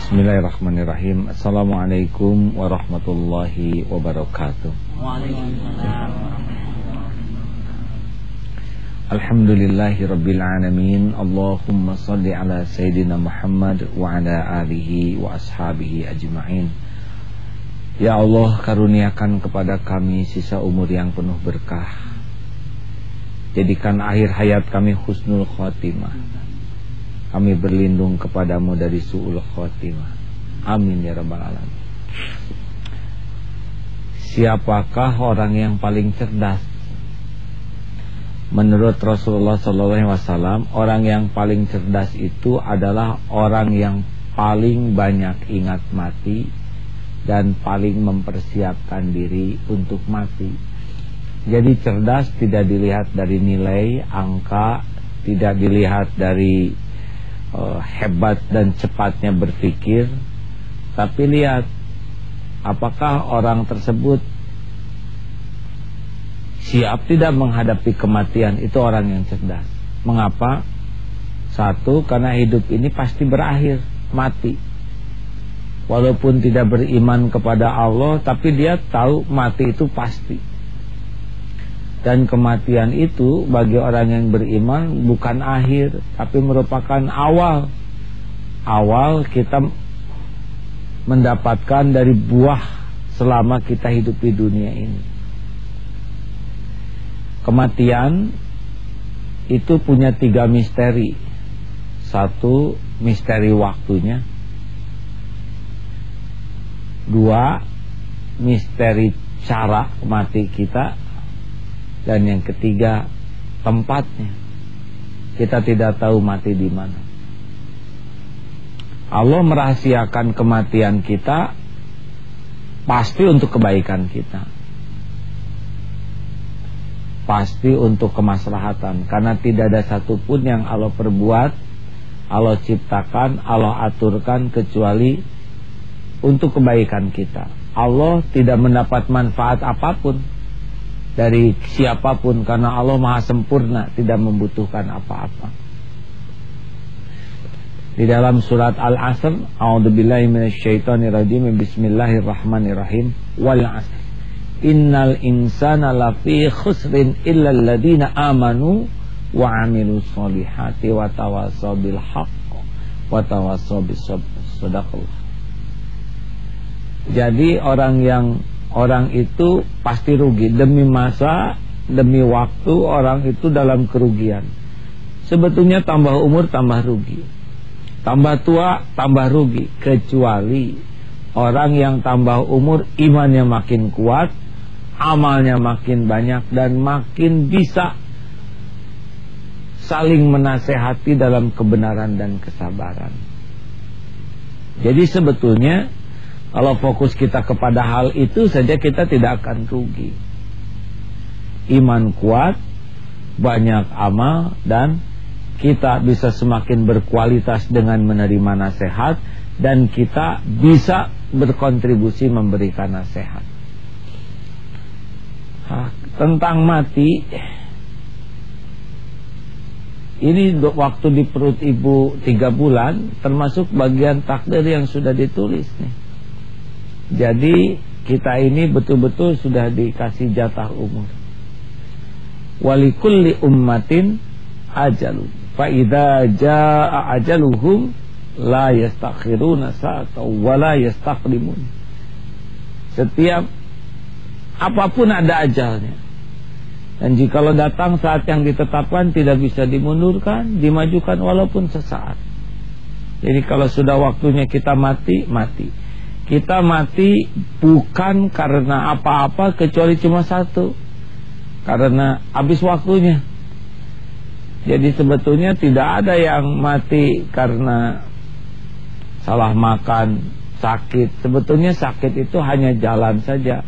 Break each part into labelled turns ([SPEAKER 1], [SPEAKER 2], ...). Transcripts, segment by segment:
[SPEAKER 1] Bismillahirrahmanirrahim. Assalamualaikum warahmatullahi wabarakatuh.
[SPEAKER 2] Waalaikumsalam.
[SPEAKER 1] Alhamdulillahi rabbil alamin. Allahumma salli ala Sayyidina Muhammad wa ala alihi wa ashabihi ajma'in. Ya Allah, karuniakan kepada kami sisa umur yang penuh berkah. Jadikan akhir hayat kami husnul khotimah. Kami berlindung kepadamu dari su'ul khotimah. Amin ya rabbal alamin. Siapakah orang yang paling cerdas? Menurut Rasulullah SAW, orang yang paling cerdas itu adalah orang yang paling banyak ingat mati dan paling mempersiapkan diri untuk mati. Jadi cerdas tidak dilihat dari nilai, angka, tidak dilihat dari hebat dan cepatnya berpikir, tapi lihat apakah orang tersebut siap tidak menghadapi kematian. Itu orang yang cerdas. Mengapa? Satu, karena hidup ini pasti berakhir, mati. Walaupun tidak beriman kepada Allah, tapi dia tahu mati itu pasti. Dan kematian itu bagi orang yang beriman bukan akhir, tapi merupakan awal. Awal kita mendapatkan dari buah selama kita hidup di dunia ini. Kematian itu punya 3 misteri. Satu, misteri waktunya. 2, misteri cara mati kita. Dan yang ketiga, tempatnya. Kita tidak tahu mati di mana. Allah merahasiakan kematian kita pasti untuk kebaikan kita, pasti untuk kemaslahatan. Karena tidak ada satupun yang Allah perbuat, Allah ciptakan, Allah aturkan kecuali untuk kebaikan kita. Allah tidak mendapat manfaat apapun dari siapapun, karena Allah maha sempurna, tidak membutuhkan apa-apa. Di dalam surat Al-Asr, a'udzubillahi minasyaitonirrajim, bismillahirrahmanirrahim, wal 'asr innal insana lafi khusrin illal ladzina amanu wa 'amilus solihati wa tawassaw bil haqq wa tawassaw bis sabr. Shadaqallah. Jadi orang itu pasti rugi. Demi masa, demi waktu, orang itu dalam kerugian. Sebetulnya tambah umur tambah rugi, tambah tua tambah rugi. Kecuali orang yang tambah umur, imannya makin kuat, amalnya makin banyak, dan makin bisa saling menasehati dalam kebenaran dan kesabaran. Jadi sebetulnya kalau fokus kita kepada hal itu saja, kita tidak akan rugi. Iman kuat, banyak amal, dan kita bisa semakin berkualitas dengan menerima nasihat, dan kita bisa berkontribusi memberikan nasihat. Tentang mati, ini waktu di perut ibu 3 bulan, termasuk bagian takdir yang sudah ditulis nih. Jadi kita ini betul-betul sudah dikasih jatah umur. Walikulli ummatin ajalun, fa idza jaa ajaluhum la yastakhiruna sa'atan wa la yastaqdimun. Setiap apapun ada ajalnya. Dan jikalau datang saat yang ditetapkan, tidak bisa dimundurkan, dimajukan walaupun sesaat. Jadi kalau sudah waktunya kita mati, mati. Kita mati bukan karena apa-apa kecuali cuma satu, karena habis waktunya. Jadi sebetulnya tidak ada yang mati karena salah makan, sakit. Sebetulnya sakit itu hanya jalan saja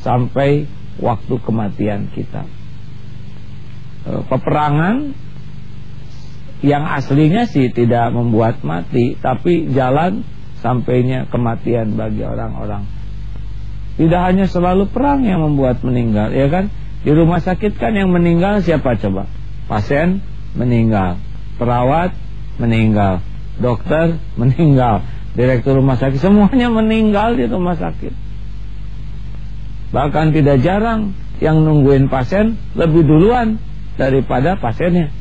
[SPEAKER 1] sampai waktu kematian kita. Peperangan yang aslinya sih tidak membuat mati, tapi jalan sampainya kematian bagi orang-orang. Tidak hanya selalu perang yang membuat meninggal, ya kan? Di rumah sakit kan yang meninggal siapa coba? Pasien meninggal, perawat meninggal, dokter meninggal, direktur rumah sakit, semuanya meninggal di rumah sakit. Bahkan tidak jarang yang nungguin pasien lebih duluan daripada pasiennya.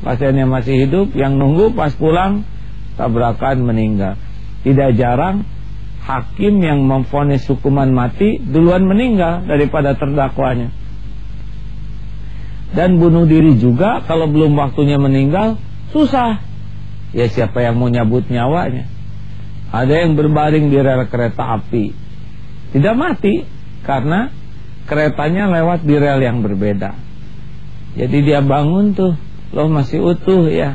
[SPEAKER 1] Pasiennya masih hidup, yang nunggu pas pulang tabrakan meninggal. Tidak jarang hakim yang memvonis hukuman mati duluan meninggal daripada terdakwanya. Dan bunuh diri juga kalau belum waktunya meninggal susah. Ya siapa yang mau nyabut nyawanya? Ada yang berbaring di rel kereta api, tidak mati karena keretanya lewat di rel yang berbeda. Jadi dia bangun tuh, loh masih utuh ya.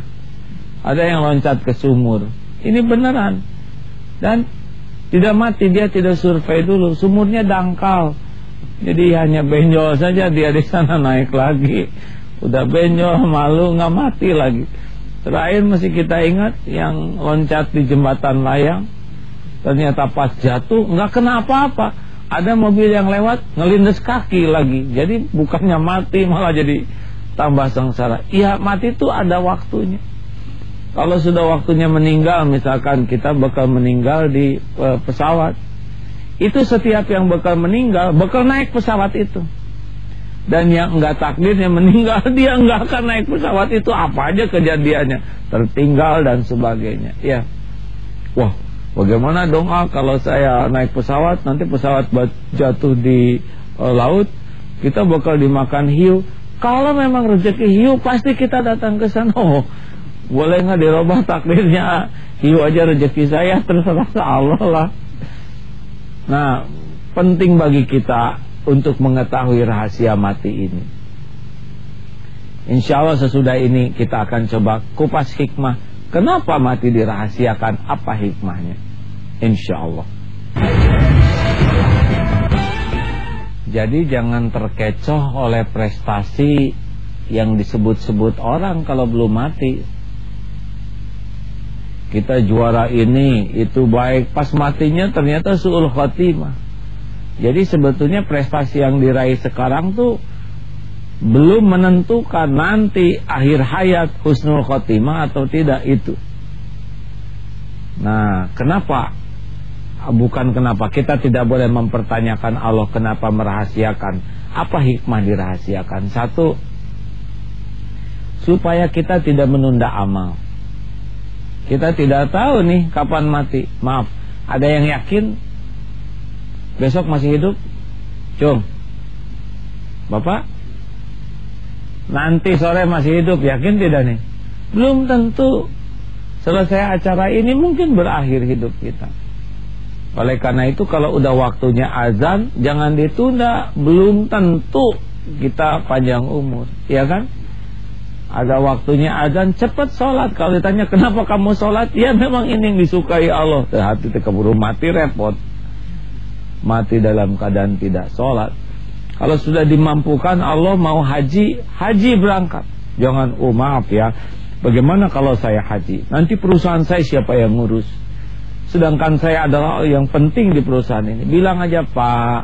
[SPEAKER 1] Ada yang loncat ke sumur. Ini beneran. Dan tidak mati, dia tidak survei dulu, sumurnya dangkal. Jadi hanya benjol saja, dia di sana naik lagi. Udah benjol, malu, nggak mati lagi. Terakhir masih kita ingat yang loncat di jembatan layang, ternyata pas jatuh nggak kena apa-apa. Ada mobil yang lewat ngelindes kaki lagi. Jadi bukannya mati malah jadi tambah sengsara. Iya, mati itu ada waktunya. Kalau sudah waktunya meninggal, misalkan kita bakal meninggal di pesawat, itu setiap yang bakal meninggal bakal naik pesawat itu. Dan yang enggak takdirnya meninggal, dia enggak akan naik pesawat itu, apa aja kejadiannya, tertinggal dan sebagainya. Ya, wah, bagaimana dong kalau saya naik pesawat, nanti pesawat jatuh di laut, kita bakal dimakan hiu. Kalau memang rezeki hiu, pasti kita datang ke sana. Oh, boleh nggak dirubah takdirnya? Hiu aja rezeki saya, terserah Allah lah. Nah, penting bagi kita untuk mengetahui rahasia mati ini. Insya Allah sesudah ini kita akan coba kupas hikmah. Kenapa mati dirahasiakan? Apa hikmahnya? Insya Allah. Jadi jangan terkecoh oleh prestasi yang disebut-sebut orang kalau belum mati. Kita juara ini, itu baik, pas matinya ternyata su'ul khotimah. Jadi sebetulnya prestasi yang diraih sekarang tuh belum menentukan nanti akhir hayat husnul khotimah atau tidak itu. Nah, kenapa? Bukan kenapa, kita tidak boleh mempertanyakan Allah kenapa merahasiakan. Apa hikmah dirahasiakan? Satu, supaya kita tidak menunda amal. Kita tidak tahu nih kapan mati. Maaf, ada yang yakin besok masih hidup? Cung, Bapak, nanti sore masih hidup, yakin tidak nih? Belum tentu. Selesai acara ini mungkin berakhir hidup kita. Oleh karena itu kalau udah waktunya azan, jangan ditunda. Belum tentu kita panjang umur, ya kan? Ada waktunya azan, cepat sholat. Kalau ditanya kenapa kamu sholat, ya memang ini yang disukai Allah. Hati keburu mati, repot. Mati dalam keadaan tidak sholat. Kalau sudah dimampukan Allah mau haji, haji berangkat. Jangan, oh maaf ya, bagaimana kalau saya haji? Nanti perusahaan saya siapa yang ngurus? Sedangkan saya adalah yang penting di perusahaan ini. Bilang aja, Pak,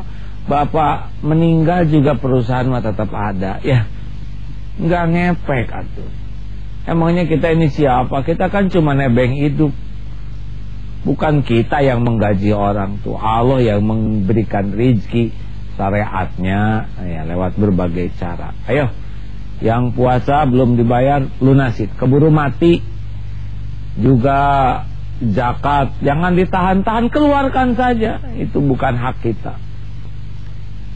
[SPEAKER 1] Bapak meninggal juga perusahaan mah tetap ada. Ya, nggak ngepek atuh. Emangnya kita ini siapa? Kita kan cuma nebeng hidup. Bukan kita yang menggaji orang tuh, Allah yang memberikan rezeki syariatnya ya, lewat berbagai cara. Ayo, yang puasa belum dibayar lunasin, keburu mati. Juga zakat jangan ditahan-tahan, keluarkan saja, itu bukan hak kita.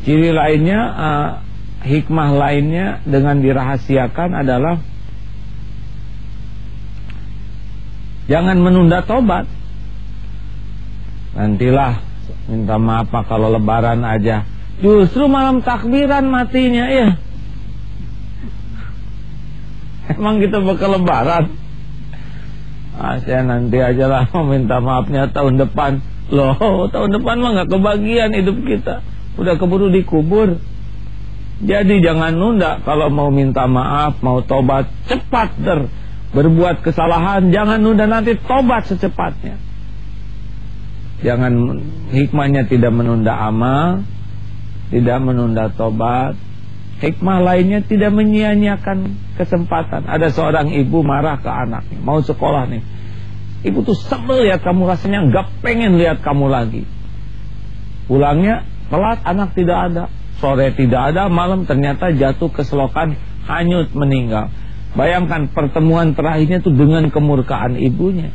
[SPEAKER 1] Ciri lainnya, hikmah lainnya dengan dirahasiakan adalah jangan menunda tobat. Nantilah minta maaf kalau lebaran aja. Justru malam takbiran matinya ya. Emang kita bakal lebaran? Saya nanti aja lah minta maafnya tahun depan. Loh, tahun depan mah gak kebagian hidup kita, udah keburu dikubur. Jadi jangan nunda. Kalau mau minta maaf, mau tobat, cepat berbuat kesalahan, jangan nunda, nanti tobat secepatnya. Jangan, hikmahnya tidak menunda amal, tidak menunda tobat. Hikmah lainnya tidak menyia-nyiakan kesempatan. Ada seorang ibu marah ke anaknya, mau sekolah nih. Ibu tuh sebel lihat kamu, rasanya gak pengen lihat kamu lagi. Pulangnya telat, anak tidak ada, sore tidak ada, malam ternyata jatuh ke selokan, hanyut, meninggal. Bayangkan pertemuan terakhirnya tuh dengan kemurkaan ibunya.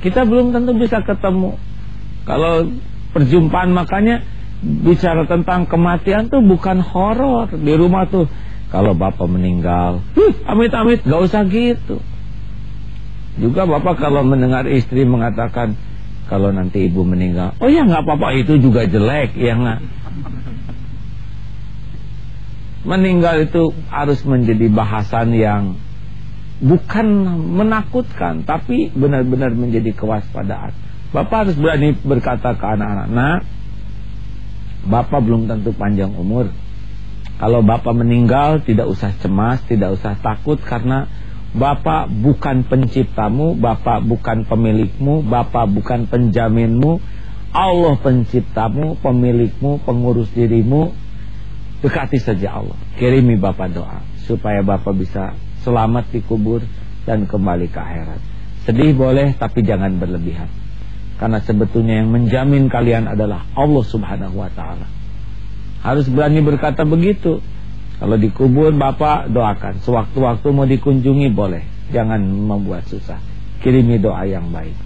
[SPEAKER 1] Kita belum tentu bisa ketemu. Kalau perjumpaan, makanya bicara tentang kematian tuh bukan horor. Di rumah tuh kalau bapak meninggal, amit-amit, gak usah gitu. Juga bapak kalau mendengar istri mengatakan kalau nanti ibu meninggal, oh ya gak apa-apa, itu juga jelek, ya gak? Meninggal itu harus menjadi bahasan yang bukan menakutkan, tapi benar-benar menjadi kewaspadaan. Bapak harus berani berkata ke anak-anak, nah, bapak belum tentu panjang umur. Kalau bapak meninggal tidak usah cemas, tidak usah takut, karena bapak bukan penciptamu, bapak bukan pemilikmu, bapak bukan penjaminmu. Allah penciptamu, pemilikmu, pengurus dirimu. Dekati saja Allah. Kirimi bapak doa supaya bapak bisa selamat dikubur dan kembali ke akhirat. Sedih boleh, tapi jangan berlebihan. Karena sebetulnya yang menjamin kalian adalah Allah subhanahu wa ta'ala. Harus berani berkata begitu. Kalau dikubur bapak doakan, sewaktu-waktu mau dikunjungi boleh, jangan membuat susah. Kirimi doa yang baik.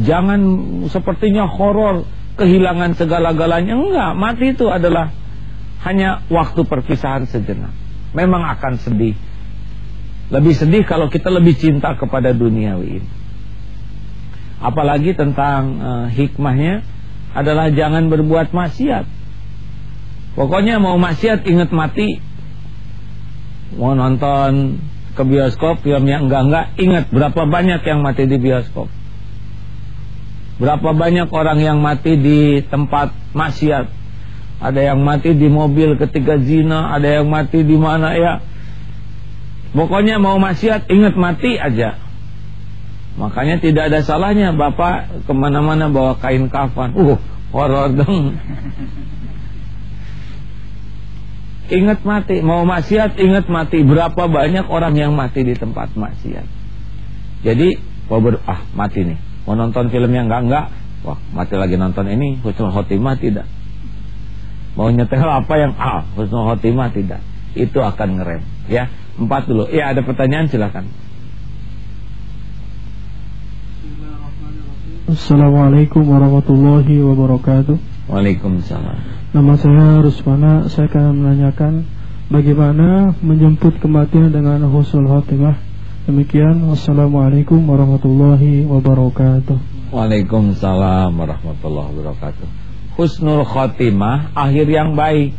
[SPEAKER 1] Jangan sepertinya horor, kehilangan segala-galanya. Enggak, mati itu adalah hanya waktu perpisahan sejenak. Memang akan sedih. Lebih sedih kalau kita lebih cinta kepada duniawi ini. Apalagi tentang hikmahnya adalah jangan berbuat maksiat. Pokoknya mau maksiat ingat mati. Mau nonton ke bioskop film yang enggak, ingat berapa banyak yang mati di bioskop. Berapa banyak orang yang mati di tempat maksiat. Ada yang mati di mobil ketika zina, ada yang mati di mana ya. Pokoknya mau maksiat ingat mati aja. Makanya tidak ada salahnya bapak kemana-mana bawa kain kafan. Horor dong. Ingat mati, mau maksiat ingat mati. Berapa banyak orang yang mati di tempat maksiat. Jadi mati nih, mau nonton film yang enggak, wah mati lagi nonton ini, husnul khotimah tidak. Mau nyetel apa yang husnul khotimah tidak. Itu akan ngerem ya. 4 dulu. Ya, ada pertanyaan silakan.
[SPEAKER 2] Assalamualaikum warahmatullahi wabarakatuh.
[SPEAKER 1] Waalaikumsalam.
[SPEAKER 2] Nama saya Rusmana. Saya akan menanyakan bagaimana menjemput kematian dengan husnul khotimah. Demikian. Wassalamualaikum warahmatullahi wabarakatuh.
[SPEAKER 1] Waalaikumsalam warahmatullahi wabarakatuh. Husnul khotimah, akhir yang baik.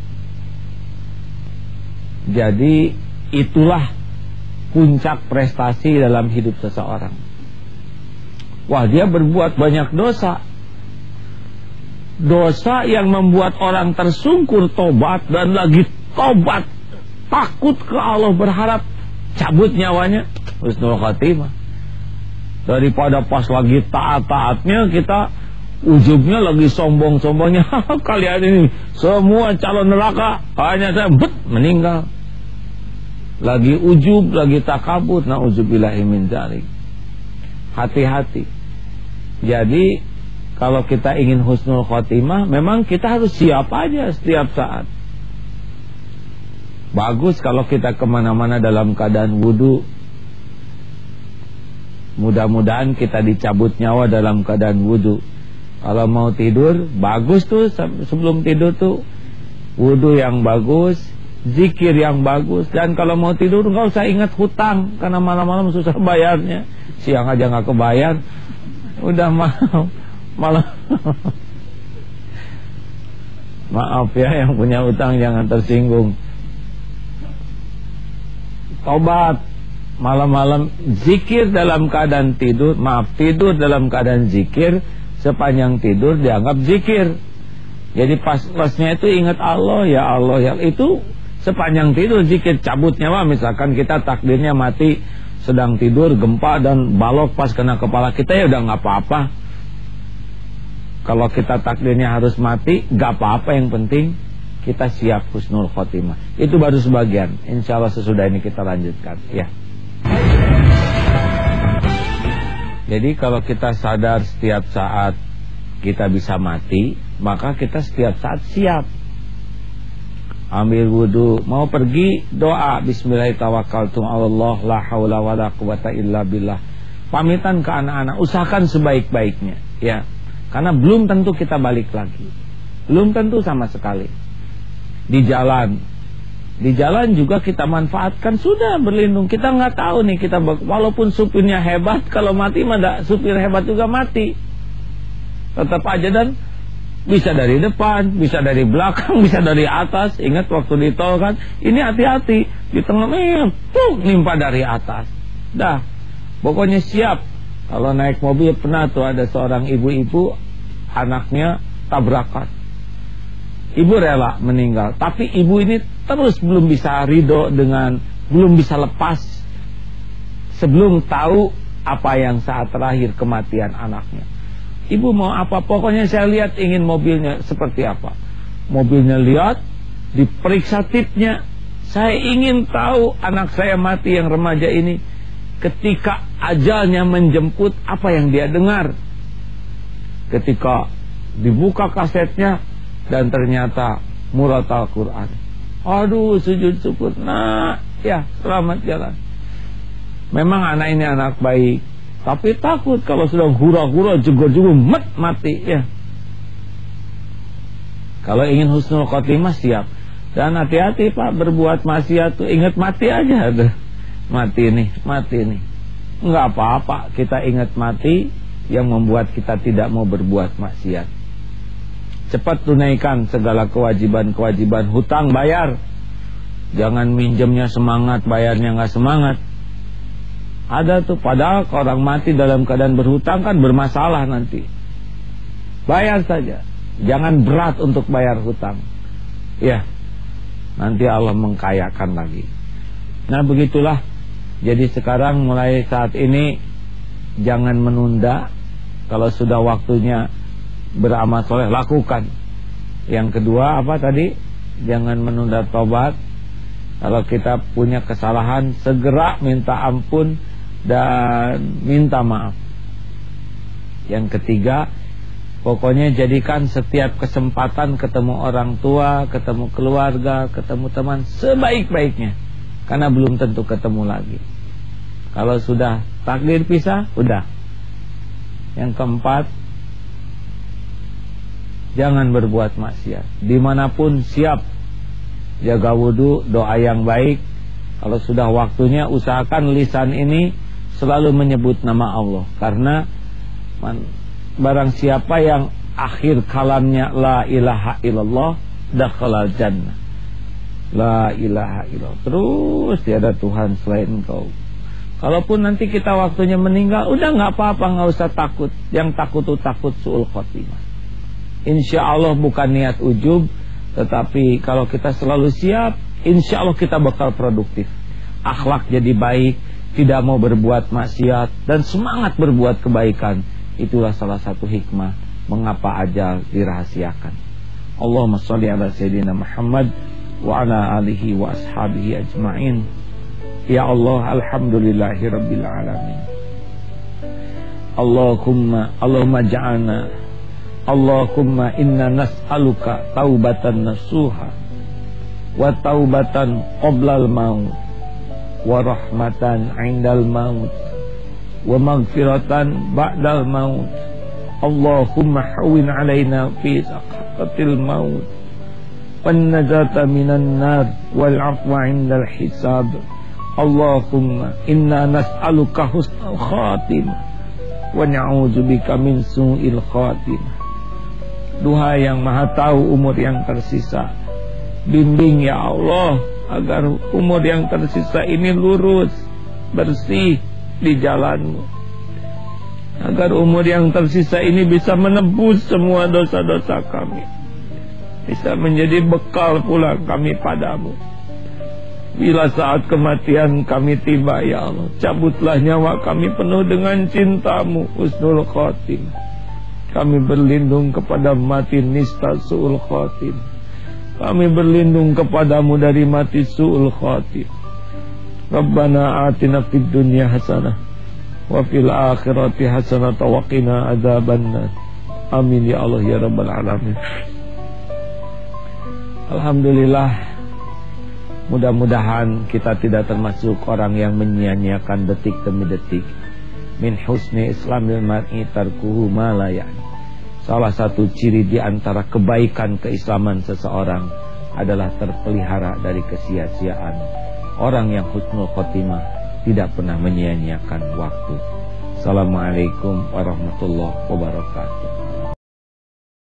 [SPEAKER 1] Jadi itulah puncak prestasi dalam hidup seseorang. Wah, dia berbuat banyak dosa. Dosa yang membuat orang tersungkur tobat dan lagi tobat, takut ke Allah, berharap cabut nyawanya. Husnul khotimah. Daripada pas lagi taat-taatnya kita ujubnya lagi sombong-sombongnya. Kalian ini semua calon neraka, hanya saya meninggal. Lagi ujub, lagi takabur. Na'udzubillahi min dzalik. Hati-hati. Jadi kalau kita ingin husnul khotimah, memang kita harus siap aja setiap saat. Bagus kalau kita kemana-mana dalam keadaan wudu. Mudah-mudahan kita dicabut nyawa dalam keadaan wudu. Kalau mau tidur, bagus tuh sebelum tidur tuh wudu yang bagus, zikir yang bagus. Dan kalau mau tidur nggak usah ingat hutang, karena malam-malam susah bayarnya. Siang aja nggak kebayar, udah malam. Maaf ya, yang punya utang jangan tersinggung. Tobat malam-malam, zikir dalam keadaan tidur. Tidur dalam keadaan zikir. Sepanjang tidur dianggap zikir. Jadi pas-pasnya itu ingat Allah, ya Allah, ya itu sepanjang tidur zikir. Cabut nyawa, misalkan kita takdirnya mati sedang tidur, gempa dan balok pas kena kepala kita, ya udah nggak apa-apa. Kalau kita takdirnya harus mati, nggak apa-apa, yang penting kita siap husnul khotimah. Itu baru sebagian. Insya Allah sesudah ini kita lanjutkan ya. Jadi kalau kita sadar setiap saat kita bisa mati, maka kita setiap saat siap. Ambil wudu, mau pergi, doa bismillahirrahmanirrahim, Allah la haula wala quwata illa billah. Pamitan ke anak-anak, usahakan sebaik-baiknya, ya. Karena belum tentu kita balik lagi. Belum tentu sama sekali. Di jalan juga kita manfaatkan, sudah berlindung. Kita nggak tahu nih, kita walaupun supirnya hebat, kalau mati mah supir hebat juga mati. Tetap aja, dan bisa dari depan, bisa dari belakang, bisa dari atas. Ingat waktu di tol kan, ini hati-hati, di tengah nimpa dari atas. Dah, pokoknya siap. Kalau naik mobil pernah tuh ada seorang ibu-ibu, anaknya tabrakan. Ibu rela meninggal, tapi ibu ini terus belum bisa ridho belum bisa lepas sebelum tahu apa yang saat terakhir kematian anaknya. Ibu mau apa? Pokoknya saya lihat ingin mobilnya seperti apa. Mobilnya lihat, diperiksa tipnya. Saya ingin tahu anak saya mati yang remaja ini, ketika ajalnya menjemput, apa yang dia dengar. Ketika dibuka kasetnya, dan ternyata Muratal Quran. Aduh, sujud syukur. Nah, ya, selamat jalan. Memang anak ini anak baik, tapi takut kalau sudah hura-hura, jegur-jegur, mati, ya. Kalau ingin husnul khotimah, siap. Dan hati-hati Pak, berbuat maksiat tuh ingat mati aja. Aduh, mati nih. Enggak apa-apa, kita ingat mati yang membuat kita tidak mau berbuat maksiat. Cepat tunaikan segala kewajiban-kewajiban, hutang bayar. Jangan minjemnya semangat, bayarnya nggak semangat. Ada tuh, padahal orang mati dalam keadaan berhutang kan bermasalah nanti. Bayar saja, jangan berat untuk bayar hutang. Ya, nanti Allah mengkayakan lagi. Nah begitulah. Jadi sekarang mulai saat ini jangan menunda. Kalau sudah waktunya beramal soleh, lakukan. Yang kedua apa tadi? Jangan menunda tobat. Kalau kita punya kesalahan, segera minta ampun dan minta maaf. Yang ketiga, pokoknya jadikan setiap kesempatan ketemu orang tua, ketemu keluarga, ketemu teman sebaik-baiknya. Karena belum tentu ketemu lagi. Kalau sudah takdir pisah, udah. Yang keempat, jangan berbuat maksiat. Dimanapun siap. Jaga wudu, doa yang baik. Kalau sudah waktunya, usahakan lisan ini selalu menyebut nama Allah. Karena barang siapa yang akhir kalamnya la ilaha illallah, dakhalal jannah. La ilaha illallah, terus tiada Tuhan selain Engkau. Kalaupun nanti kita waktunya meninggal, udah gak apa-apa, gak usah takut. Yang takut itu takut su'ul khotimah. Insya Allah bukan niat ujub, tetapi kalau kita selalu siap, insya Allah kita bakal produktif. Akhlak jadi baik, tidak mau berbuat maksiat, dan semangat berbuat kebaikan. Itulah salah satu hikmah mengapa ajal dirahasiakan. Allahumma sholli ala sayyidina Muhammad wa ala alihi wa ashabihi ajma'in. Ya Allah, alhamdulillahi rabbil alamin. Allahumma ja'alna, Allahumma inna nas'aluka taubatan nasuha wa taubatan qoblal maut wa rahmatan indal maut wa maghfiratan ba'dal maut. Allahumma hawwin alaina fi saqatil maut wan najata minan nar wal afwa indal hisab. Allahumma inna nas'aluka husnal khatimah wa na'udzubika min su'il khatimah. Duha yang maha tahu umur yang tersisa, bimbing ya Allah agar umur yang tersisa ini lurus, bersih di jalan-Mu. Agar umur yang tersisa ini bisa menebus semua dosa-dosa kami, bisa menjadi bekal pula kami padamu. Bila saat kematian kami tiba ya Allah, cabutlah nyawa kami penuh dengan cinta-Mu, husnul khotimah. Kami berlindung kepada mati nista su'ul khatim. Kami berlindung kepadamu dari mati su'ul khatim. Rabbana atina fid dunya hasanah wa fil akhirati hasanatan wa qina adzabannar. Amin ya Allah ya rabbal alamin. Alhamdulillah, mudah-mudahan kita tidak termasuk orang yang menyia-nyiakan detik demi detik. Min husni islamil mar'i tarkuhu ma la ya'ni. Salah satu ciri di antara kebaikan keislaman seseorang adalah terpelihara dari kesia-siaan. Orang yang husnul khotimah tidak pernah menyia-nyiakan waktu. Assalamualaikum warahmatullahi wabarakatuh.